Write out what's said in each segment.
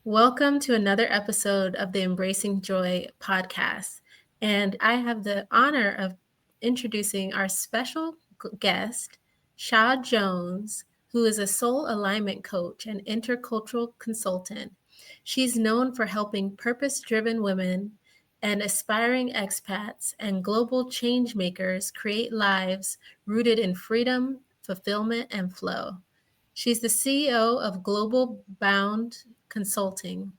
Welcome to another episode of the Embracing Joy podcast. And I have the honor of introducing our special guest, Sha Jones, who is a soul alignment coach and intercultural consultant. She's known for helping purpose driven women and aspiring expats and global change makers create lives rooted in freedom, fulfillment, and flow. She's the CEO of Global Bound Consulting.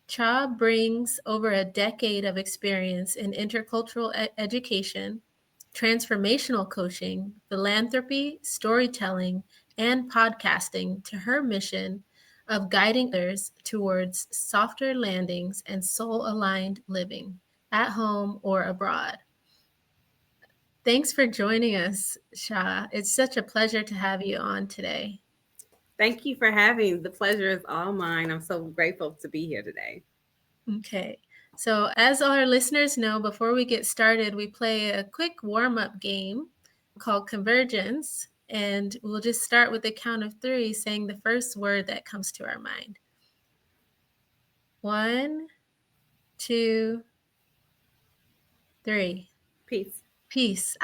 Cha brings over a decade of experience in intercultural education, transformational coaching, philanthropy, storytelling, and podcasting to her mission of guiding others towards softer landings and soul aligned living at home or abroad. Thanks for joining us, Sha. It's such a pleasure to have you on today. Thank you for having. The pleasure is all mine. I'm so grateful to be here today. Okay. So, as our listeners know, before we get started, we play a quick warm up game called Convergence. And we'll just start with the count of three, saying the first word that comes to our mind. 1, 2, 3. Peace. Peace.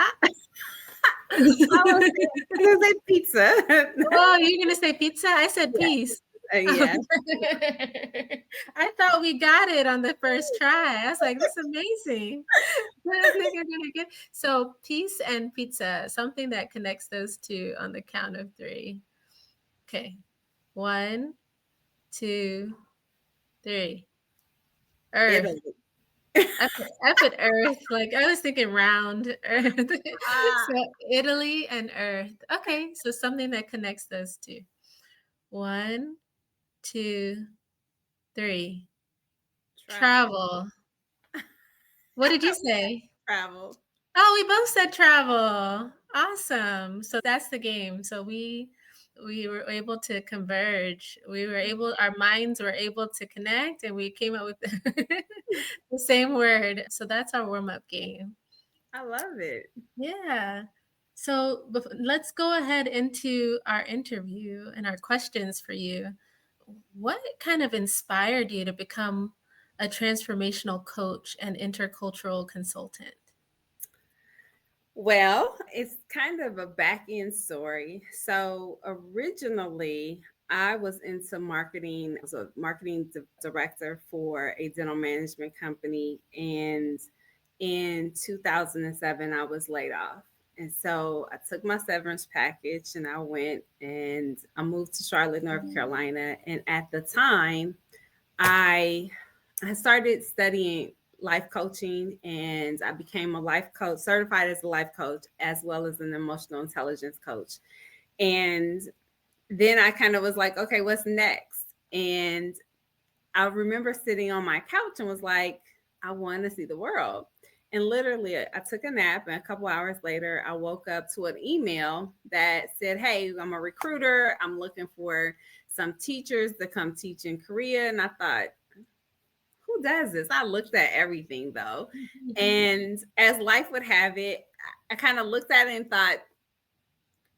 I was going to say pizza. Oh, you're going to say pizza? I said peace. Yeah. I thought we got it on the first try. I was like, this is amazing. So peace and pizza, something that connects those two on the count of three. Okay. 1, 2, 3. Earth. Italy. I put Earth. Like I was thinking round Earth. So Italy and Earth. Okay. So something that connects those two. 1, 2, 3. Travel. What did you say? Travel. Oh, we both said travel. Awesome. So that's the game. So we were able to converge. Our minds were able to connect and we came up with the same word. So that's our warm-up game. I love it. Yeah. So let's go ahead into our interview and our questions for you. What kind of inspired you to become a transformational coach and intercultural consultant? Well, it's kind of a back end story. So originally, I was into marketing. I was a marketing director for a dental management company. And in 2007, I was laid off. And so I took my severance package and I went and I moved to Charlotte, North Carolina. And at the time, I started studying life coaching and I became a life coach, certified as a life coach, as well as an emotional intelligence coach. And then I kind of was like, okay, what's next? And I remember sitting on my couch and was like, I want to see the world. And literally, I took a nap, and a couple hours later, I woke up to an email that said, hey, I'm a recruiter. I'm looking for some teachers to come teach in Korea. And I thought, who does this? I looked at everything though. And as life would have it, I kind of looked at it and thought,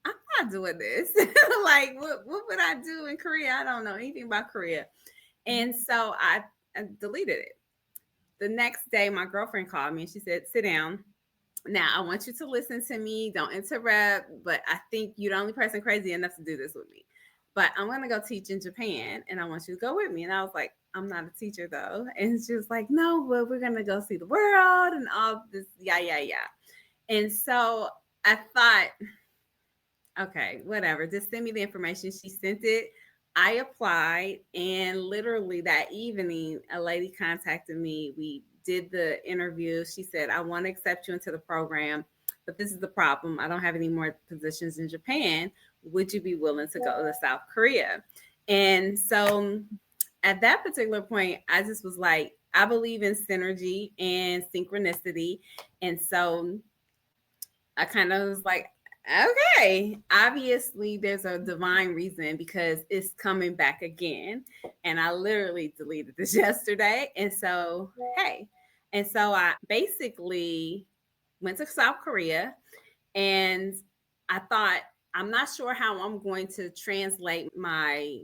I'm not doing this. Like, what would I do in Korea? I don't know anything about Korea. And so I deleted it. The next day, my girlfriend called me and she said, sit down. Now, I want you to listen to me. Don't interrupt, but I think you're the only person crazy enough to do this with me. But I'm going to go teach in Japan and I want you to go with me. And I was like, I'm not a teacher though. And she was like, no, but we're going to go see the world and all this. Yeah. And so I thought, okay, whatever. Just send me the information. She sent it. I applied. And literally that evening, a lady contacted me. We did the interview. She said, I want to accept you into the program, but this is the problem. I don't have any more positions in Japan. Would you be willing to go to South Korea? And so at that particular point, I just was like, I believe in synergy and synchronicity. And so I kind of was like, okay, obviously there's a divine reason because it's coming back again. And I literally deleted this yesterday. And so, hey, and so I basically went to South Korea and I thought, I'm not sure how I'm going to translate my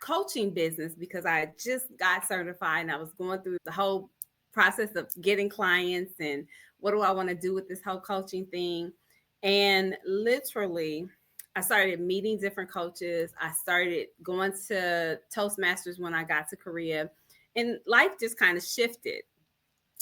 coaching business because I just got certified and I was going through the whole process of getting clients and what do I want to do with this whole coaching thing. And literally, I started meeting different coaches. I started going to Toastmasters when I got to Korea, and life just kind of shifted.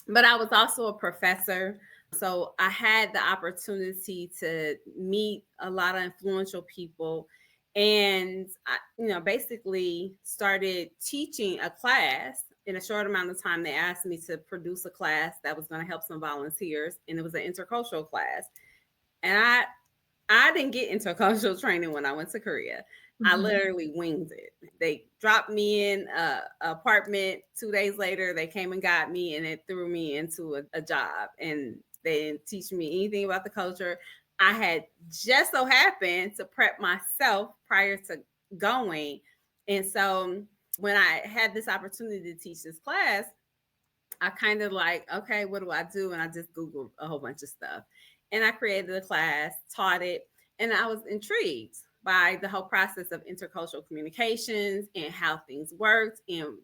But I was also a professor. So I had the opportunity to meet a lot of influential people. And I, basically started teaching a class in a short amount of time. They asked me to produce a class that was going to help some volunteers, and it was an intercultural class. And I didn't get intercultural training when I went to Korea. I Mhm. literally winged it. They dropped me in a apartment. 2 days later, they came and got me, and it threw me into a job. And they didn't teach me anything about the culture. I had just so happened to prep myself prior to going. And so when I had this opportunity to teach this class, I kind of like, okay, what do I do? And I just Googled a whole bunch of stuff. And I created a class, taught it, and I was intrigued by the whole process of intercultural communications and how things worked and,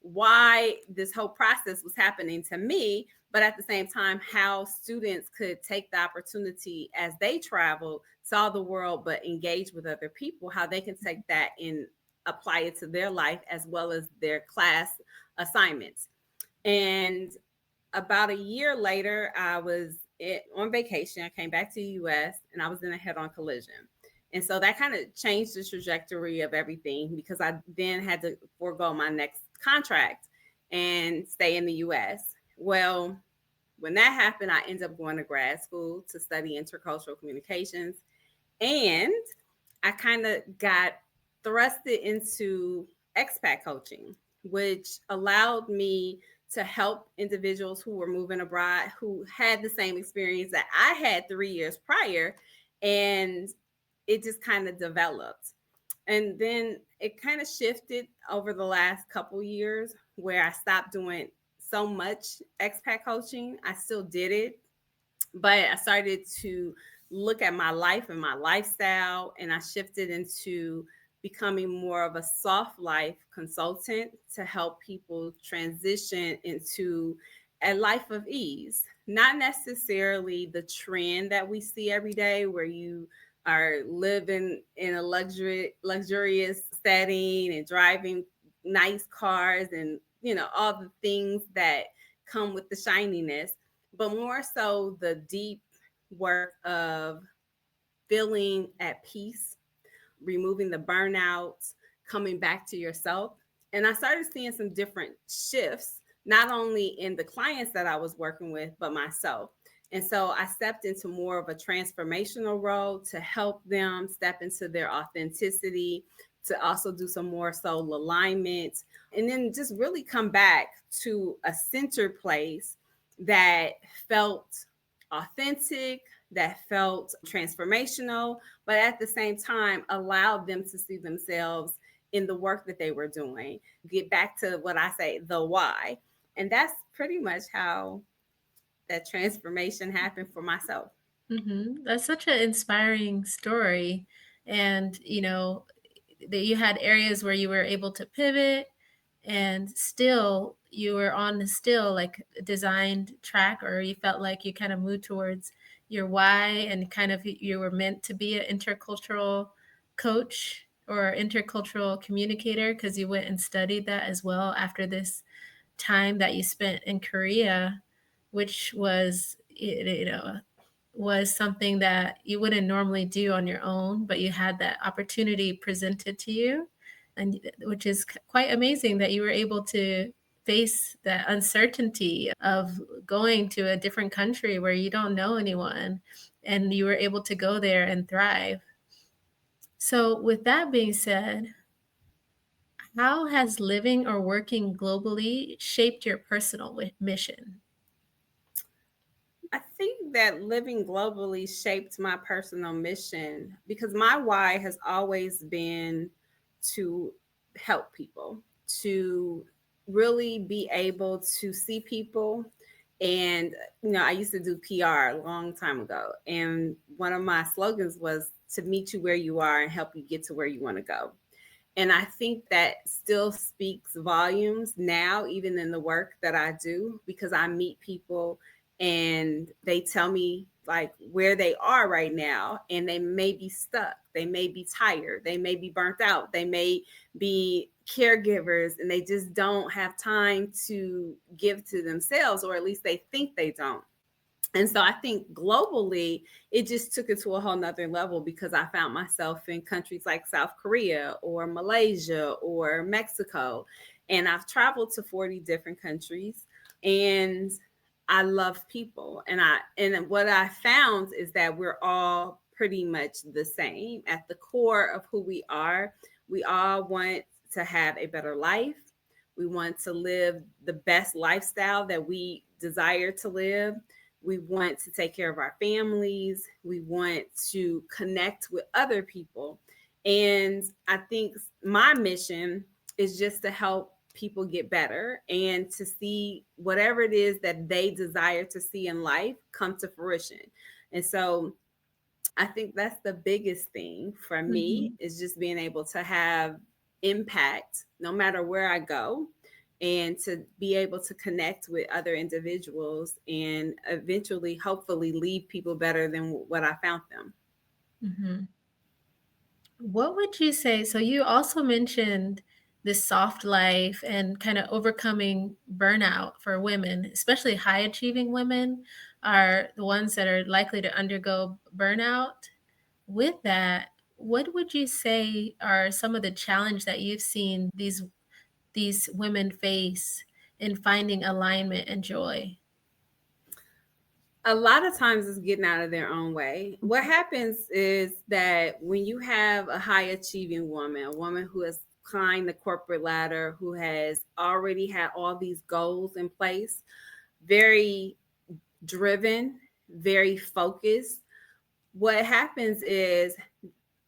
why this whole process was happening to me, but at the same time, how students could take the opportunity as they travel, saw the world, but engage with other people, how they can take that and apply it to their life as well as their class assignments. And about a year later, I was on vacation. I came back to the US and I was in a head on collision. And so that kind of changed the trajectory of everything because I then had to forego my next contract and stay in the US. Well, when that happened, I ended up going to grad school to study intercultural communications. And I kind of got thrusted into expat coaching, which allowed me to help individuals who were moving abroad who had the same experience that I had 3 years prior. And it just kind of developed. And then it kind of shifted over the last couple years where I stopped doing so much expat coaching. I still did it, but I started to look at my life and my lifestyle, and I shifted into becoming more of a soft life consultant to help people transition into a life of ease, not necessarily the trend that we see every day where you are living in a luxurious setting and driving nice cars and all the things that come with the shininess, but more so the deep work of feeling at peace, removing the burnouts, coming back to yourself. And I started seeing some different shifts, not only in the clients that I was working with, but myself. And so I stepped into more of a transformational role to help them step into their authenticity, to also do some more soul alignment, and then just really come back to a center place that felt authentic, that felt transformational, but at the same time allowed them to see themselves in the work that they were doing. Get back to what I say, the why. And that's pretty much how that transformation happened for myself. That's such an inspiring story. And, that you had areas where you were able to pivot and still you were on the still like designed track, or you felt like you kind of moved towards your why and kind of you were meant to be an intercultural coach or intercultural communicator because you went and studied that as well after this time that you spent in Korea, which was was something that you wouldn't normally do on your own, but you had that opportunity presented to you, and which is quite amazing that you were able to face the uncertainty of going to a different country where you don't know anyone and you were able to go there and thrive. So, with that being said, how has living or working globally shaped your personal mission? I think that living globally shaped my personal mission because my why has always been to help people, to really be able to see people. And, I used to do PR a long time ago. And one of my slogans was to meet you where you are and help you get to where you want to go. And I think that still speaks volumes now, even in the work that I do, because I meet people and they tell me like where they are right now, and they may be stuck, they may be tired, they may be burnt out, they may be caregivers, and they just don't have time to give to themselves, or at least they think they don't. And so I think globally, it just took it to a whole nother level because I found myself in countries like South Korea or Malaysia or Mexico. And I've traveled to 40 different countries, and I love people. And what I found is that we're all pretty much the same at the core of who we are. We all want to have a better life. We want to live the best lifestyle that we desire to live. We want to take care of our families. We want to connect with other people. And I think my mission is just to help people get better and to see whatever it is that they desire to see in life come to fruition. And so I think that's the biggest thing for me, Mhm. is just being able to have impact no matter where I go, and to be able to connect with other individuals and eventually hopefully leave people better than what I found them. Mhm. What would you say? So you also mentioned this soft life and kind of overcoming burnout for women, especially high achieving women are the ones that are likely to undergo burnout. With that, what would you say are some of the challenge that you've seen these women face in finding alignment and joy? A lot of times it's getting out of their own way. What happens is that when you have a high achieving woman, a woman who has climbed the corporate ladder, who has already had all these goals in place, very driven, very focused, what happens is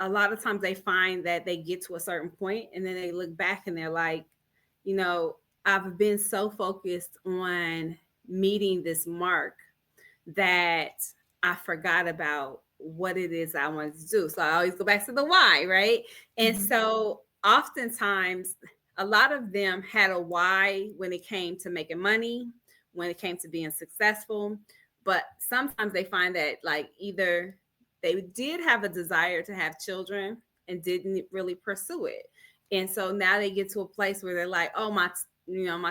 a lot of times they find that they get to a certain point and then they look back and they're like, you know, I've been so focused on meeting this mark that I forgot about what it is I wanted to do. So I always go back to the why, right? And Mhm. so oftentimes, a lot of them had a why when it came to making money, when it came to being successful. But sometimes they find that, like, either they did have a desire to have children and didn't really pursue it. And so now they get to a place where they're like, oh, my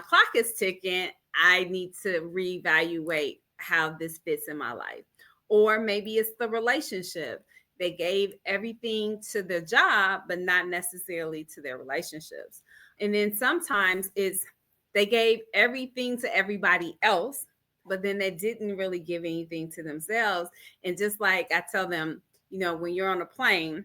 clock is ticking. I need to reevaluate how this fits in my life. Or maybe it's the relationship. They gave everything to their job, but not necessarily to their relationships. And then sometimes it's they gave everything to everybody else, but then they didn't really give anything to themselves. And just like I tell them, when you're on a plane,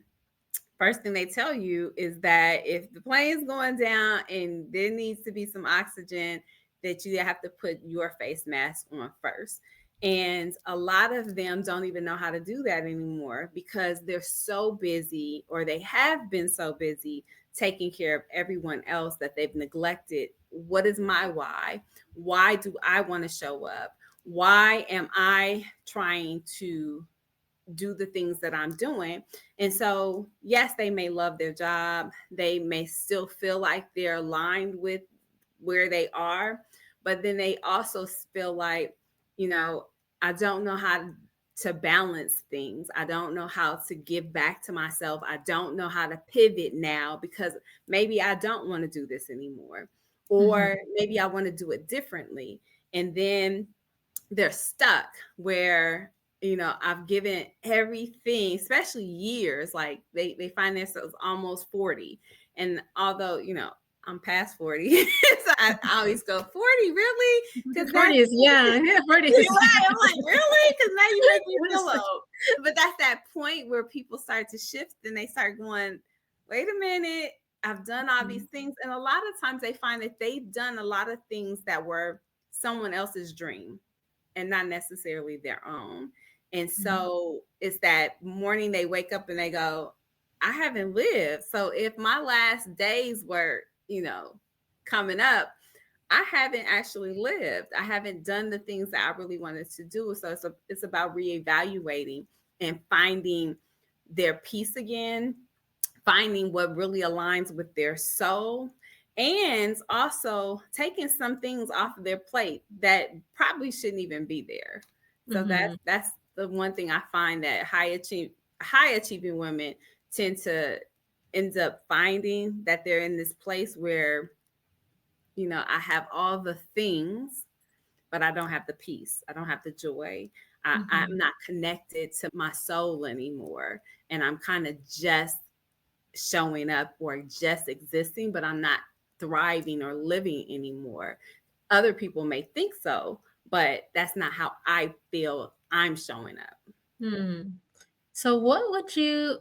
first thing they tell you is that if the plane is going down and there needs to be some oxygen, that you have to put your face mask on first. And a lot of them don't even know how to do that anymore because they're so busy, or they have been so busy taking care of everyone else, that they've neglected, what is my why? Why do I want to show up? Why am I trying to do the things that I'm doing? And so, yes, they may love their job. They may still feel like they're aligned with where they are, but then they also feel like, you know, I don't know how to balance things. I don't know how to give back to myself. I don't know how to pivot now because maybe I don't want to do this anymore, Mhm. or maybe I want to do it differently. And then they're stuck where, I've given everything, especially years, like they find themselves almost 40. And although, I'm past 40, so I always go, 40, really? Because 40 that's is young. Yeah, 40 you're is right. I'm like, really? Because now you make me feel young. old. But that's that point where people start to shift and they start going, wait a minute, I've done all these things. And a lot of times they find that they've done a lot of things that were someone else's dream and not necessarily their own. And Mhm. so it's that morning they wake up and they go, I haven't lived. So if my last days were, coming up, I haven't actually lived. I haven't done the things that I really wanted to do. So it's about reevaluating and finding their peace again, finding what really aligns with their soul, and also taking some things off of their plate that probably shouldn't even be there. So Mm-hmm. that's the one thing I find that high achieving women tend to end up finding, that they're in this place where, I have all the things, but I don't have the peace. I don't have the joy. I'm Mm-hmm. not connected to my soul anymore. And I'm kind of just showing up or just existing, but I'm not thriving or living anymore. Other people may think so, but that's not how I feel I'm showing up. Hmm. So, what would you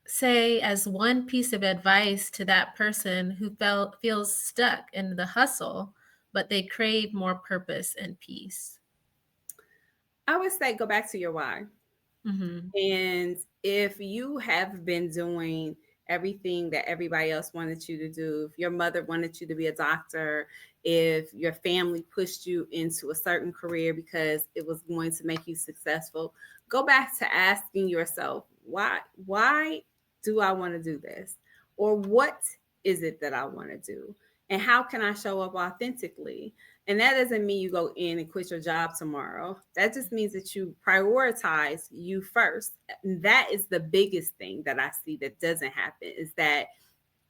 say as one piece of advice to that person who feels stuck in the hustle, but they crave more purpose and peace? I would say go back to your why. Mm-hmm. And if you have been doing everything that everybody else wanted you to do, if your mother wanted you to be a doctor, if your family pushed you into a certain career because it was going to make you successful, go back to asking yourself, why do I want to do this? Or what is it that I want to do? And how can I show up authentically? And that doesn't mean you go in and quit your job tomorrow. That just means that you prioritize you first. And that is the biggest thing that I see that doesn't happen, is that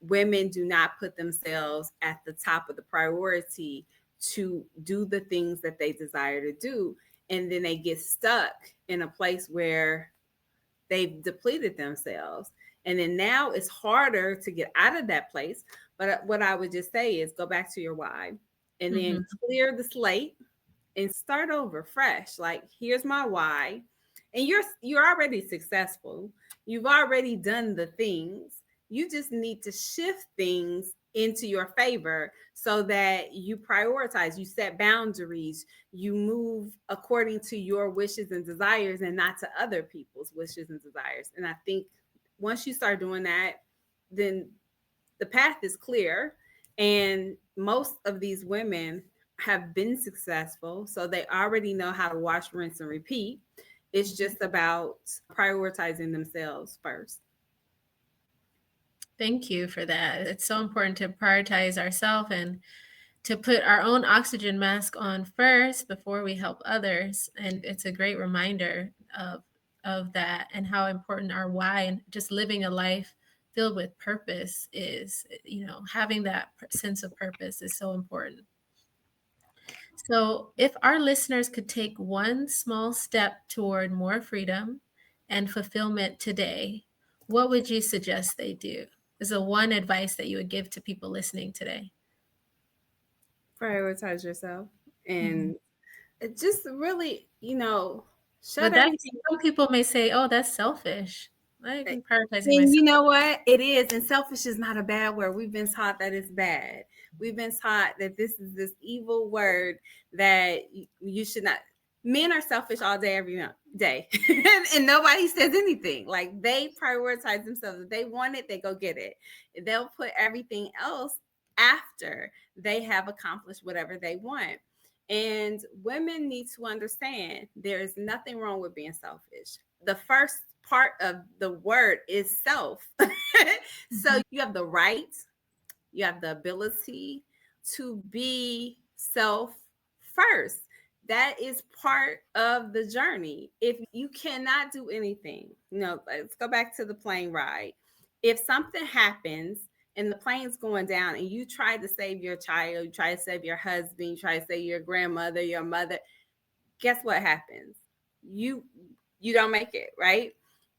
women do not put themselves at the top of the priority to do the things that they desire to do. And then they get stuck in a place where they've depleted themselves. And then now it's harder to get out of that place. But what I would just say is go back to your why, and then Mm-hmm. clear the slate and start over fresh. Like, here's my why. And you're already successful. You've already done the things. You just need to shift things into your favor so that you prioritize, you set boundaries, you move according to your wishes and desires and not to other people's wishes and desires. And I think once you start doing that, then the path is clear. And most of these women have been successful, so they already know how to wash, rinse, and repeat. It's Mm-hmm. just about prioritizing themselves first. Thank you for that. It's so important to prioritize ourselves and to put our own oxygen mask on first before we help others. And it's a great reminder of that and how important our why and just living a life filled with purpose is. Having that sense of purpose is so important. So, if our listeners could take one small step toward more freedom and fulfillment today, what would you suggest they do? Is the one advice that you would give to people listening today? Prioritize yourself Mhm. and just really, shut But that's everything. some people may say, "Oh, that's selfish. I'm prioritizing And you myself." know what? It is. And selfish is not a bad word. We've been taught that it's bad. We've been taught that this is this evil word that you should not. Men are selfish all day, every day. And nobody says anything. Like, they prioritize themselves. If they want it, they go get it. They'll put everything else after they have accomplished whatever they want. And women need to understand there is nothing wrong with being selfish. The first part of the word is self. So Mhm. you have the right, you have the ability to be self first. That is part of the journey. If you cannot do anything, let's go back to the plane ride. If something happens and the plane's going down and you try to save your child, you try to save your husband, you try to save your grandmother, your mother, guess what happens? You you don't make it, right?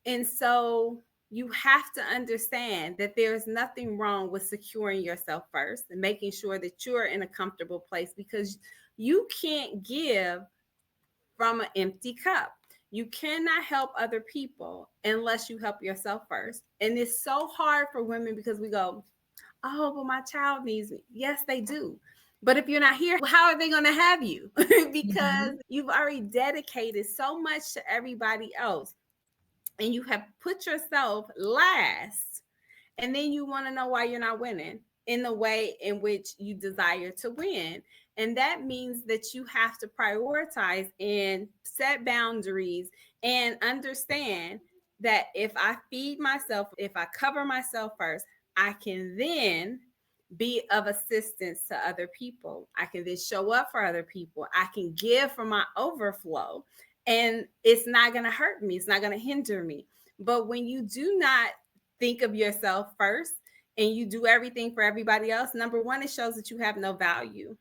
And so you have to understand that there's nothing wrong with securing yourself first and making sure that you're in a comfortable place, because you can't give from an empty cup. You cannot help other people unless you help yourself first. And it's so hard for women because we go, oh, but my child needs me. Yes, they do. But if you're not here, how are they going to have you? Because Mhm. you've already dedicated so much to everybody else and you have put yourself last. And then you want to know why you're not winning in the way in which you desire to win. And that means that you have to prioritize and set boundaries and understand that if I feed myself, if I cover myself first, I can then be of assistance to other people. I can then show up for other people. I can give from my overflow, and it's not going to hurt me. It's not going to hinder me. But when you do not think of yourself first and you do everything for everybody else, number one, it shows that you have no value.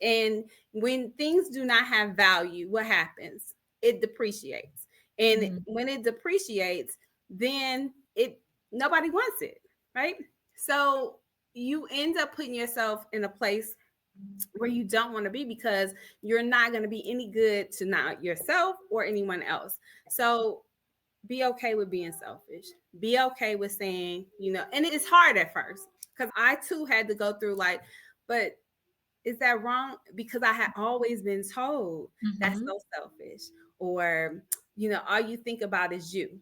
And when things do not have value, what happens? It depreciates. And Mm-hmm. when it depreciates, then it nobody wants it, right? So you end up putting yourself in a place where you don't want to be, because you're not going to be any good to not yourself or anyone else. So be okay with being selfish. Be okay with saying, and it's hard at first, because I too had to go through like, but is that wrong? Because I had always been told that's Mm-hmm. so selfish, or, all you think about is you.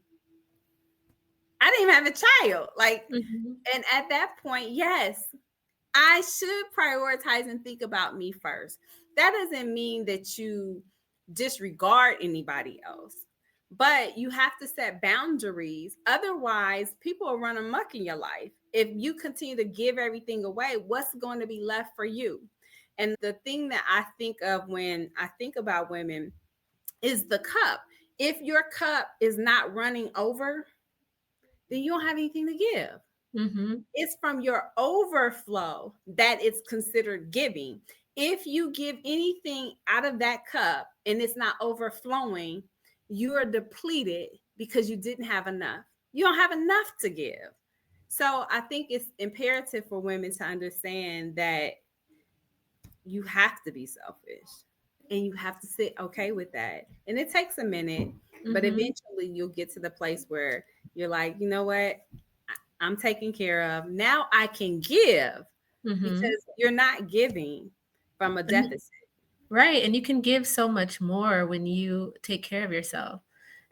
I didn't even have a child. Like, Mm-hmm. and at that point, yes, I should prioritize and think about me first. That doesn't mean that you disregard anybody else, but you have to set boundaries. Otherwise, people will run amok in your life. If you continue to give everything away, what's going to be left for you? And the thing that I think of when I think about women is the cup. If your cup is not running over, then you don't have anything to give. Mm-hmm. It's from your overflow that it's considered giving. If you give anything out of that cup and it's not overflowing, you are depleted because you didn't have enough. You don't have enough to give. So I think it's imperative for women to understand that you have to be selfish and you have to sit okay with that. And it takes a minute, but Mm-hmm. eventually you'll get to the place where you're like, you know what? I'm taken care of. Now I can give, Mm-hmm. because you're not giving from a And, deficit. right. And you can give so much more when you take care of yourself,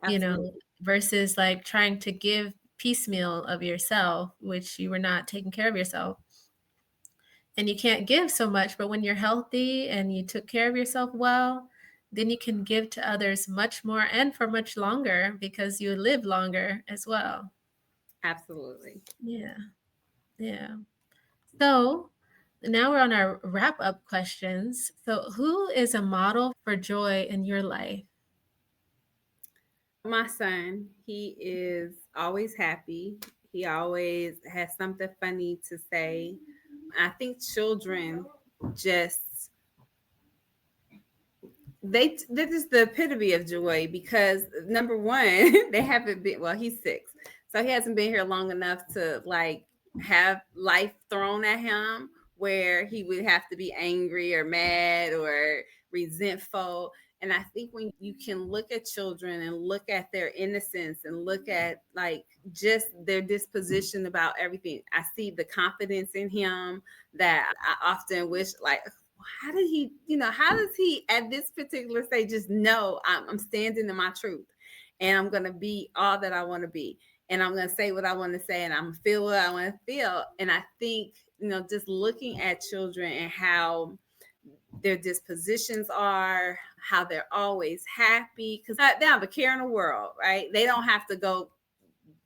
you know, Absolutely. versus like trying to give piecemeal of yourself, which you were not taking care of yourself. And you can't give so much, but when you're healthy and you took care of yourself well, then you can give to others much more and for much longer because you live longer as well. Absolutely. Yeah. Yeah. So now we're on our wrap up questions. So, who is a model for joy in your life? My son, he is always happy. He always has something funny to say. I think children just they're just the epitome of joy, because number one, they haven't been, well, he's 6, so he hasn't been here long enough to like have life thrown at him where he would have to be angry or mad or resentful. And I think when you can look at children and look at their innocence and look at like just their disposition about everything, I see the confidence in him that I often wish, like, how did he, how does he at this particular stage just know I'm standing in my truth, and I'm going to be all that I want to be, and I'm going to say what I want to say, and I'm going to feel what I want to feel. And I think, just looking at children and how their dispositions are, how they're always happy, because they have a care in the world, right? They don't have to go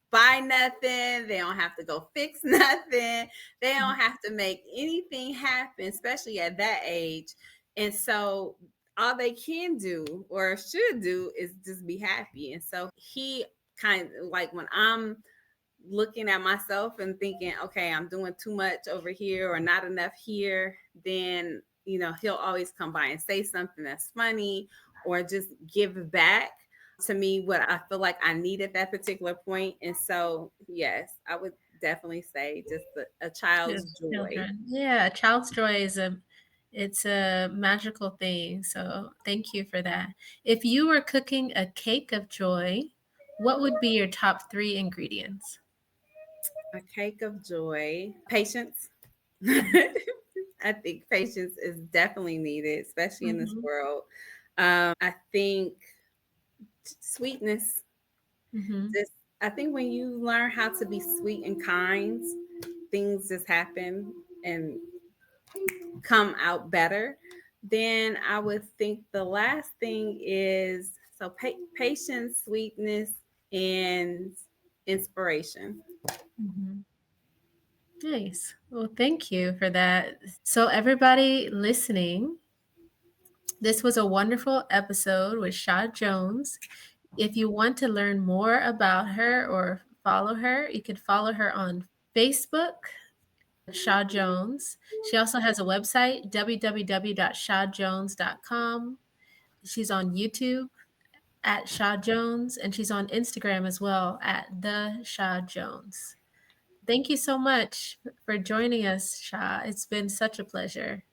buy nothing. They don't have to go fix nothing. They don't have to make anything happen, especially at that age. And so all they can do or should do is just be happy. And so he kind of like, when I'm looking at myself and thinking, okay, I'm doing too much over here or not enough here, then, he'll always come by and say something that's funny or just give back to me what I feel like I need at that particular point. And so, yes, I would definitely say just a child's joy. Children. Yeah, a child's joy is a magical thing. So, thank you for that. If you were cooking a cake of joy, what would be your top 3 ingredients? A cake of joy, patience. I think patience is definitely needed, especially in this Mhm. world. I think sweetness. Mhm. Just, I think when you learn how to be sweet and kind, things just happen and come out better. Then I would think the last thing is, so patience, sweetness, and inspiration. Mhm. Nice. Well, thank you for that. So, everybody listening, this was a wonderful episode with Shad Jones. If you want to learn more about her or follow her, you can follow her on Facebook, Shaw Jones. She also has a website, www.shawjones.com. She's on YouTube at Shaw Jones, and she's on Instagram as well at the Shaw Jones. Thank you so much for joining us, Shah. It's been such a pleasure.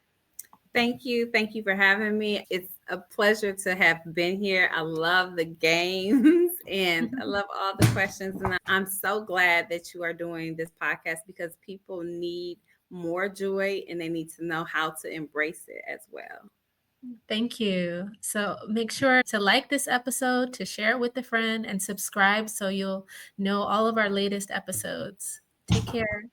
Thank you. Thank you for having me. It's a pleasure to have been here. I love the games and I love all the questions. And I'm so glad that you are doing this podcast because people need more joy and they need to know how to embrace it as well. Thank you. So make sure to like this episode, to share it with a friend, and subscribe so you'll know all of our latest episodes. Take care.